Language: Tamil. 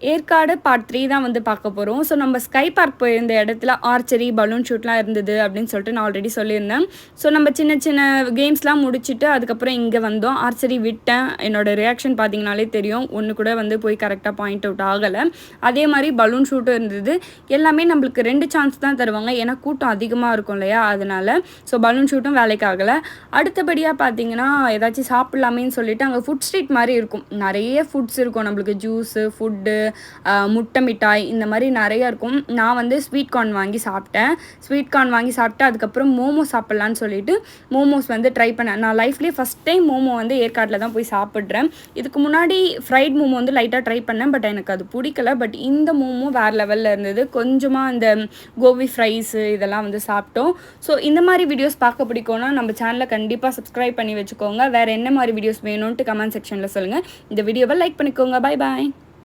ஏற்காடு பார்ட் 3 தான் வந்து பார்க்க போகிறோம். ஸோ நம்ம ஸ்கை பார்க் போயிருந்த இடத்துல ஆர்ச்சரி, பலூன் ஷூட்லாம் இருந்தது அப்படின்னு சொல்லிட்டு நான் ஆல்ரெடி சொல்லியிருந்தேன். ஸோ நம்ம சின்ன சின்ன கேம்ஸ்லாம் முடிச்சுட்டு அதுக்கப்புறம் இங்கே வந்தோம். ஆர்ச்சரி விட்டேன். என்னோட ரியாக்ஷன் பார்த்தீங்கனாலே தெரியும். ஒன்று கூட வந்து போய் கரெக்டாக பாயிண்ட் அவுட் ஆகலை. அதே மாதிரி பலூன் ஷூட்டும் இருந்தது. எல்லாமே நம்மளுக்கு 2 சான்ஸ் தான் தருவாங்க. ஏன்னா கூட்டம் அதிகமாக இருக்கும் இல்லையா, அதனால். ஸோ பலூன் ஷூட்டும் வேலைக்கு ஆகலை. அடுத்தபடியாக பார்த்தீங்கன்னா ஏதாச்சும் சாப்பிட்லாமேன்னு சொல்லிட்டு அங்கே ஃபுட் ஸ்ட்ரீட் மாதிரி இருக்கும். நிறைய ஃபுட்ஸ் இருக்கும். நம்மளுக்கு ஜூஸு, ஃபுட்டு, முட்டை மிட்டாய் இந்த மாதிரி நிறையா இருக்கும். நான் வந்து ஸ்வீட் கார்ன் வாங்கி சாப்பிட்டேன். ஸ்வீட் கார்ன் வாங்கி சாப்பிட்டு அதுக்கப்புறம் மோமோ சாப்பிட்லான்னு சொல்லிட்டு மோமோஸ் வந்து ட்ரை பண்ணேன். நான் லைஃப்லேயே ஃபஸ்ட் டைம் மோமோ வந்து ஏற்காட்டில் தான் போய் சாப்பிட்றேன். இதுக்கு முன்னாடி ஃப்ரைட் மோமோ வந்து லைட்டாக ட்ரை பண்ணேன். பட் எனக்கு அது பிடிக்கல. பட் இந்த மோமோ வேறு லெவலில் இருந்தது. கொஞ்சமாக இந்த கோபி ஃப்ரைஸு இதெல்லாம் வந்து சாப்பிட்டோம். ஸோ இந்த மாதிரி வீடியோஸ் பார்க்க பிடிக்கும்னா நம்ம சேனலை கண்டிப்பாக சப்ஸ்கிரைப் பண்ணி வச்சுக்கோங்க. வேறு என்ன மாதிரி வீடியோஸ் வேணும்ன்ட்டு கமெண்ட் செக்ஷனில் சொல்லுங்கள். இந்த வீடியோவை லைக் பண்ணிக்கோங்க. Bye bye.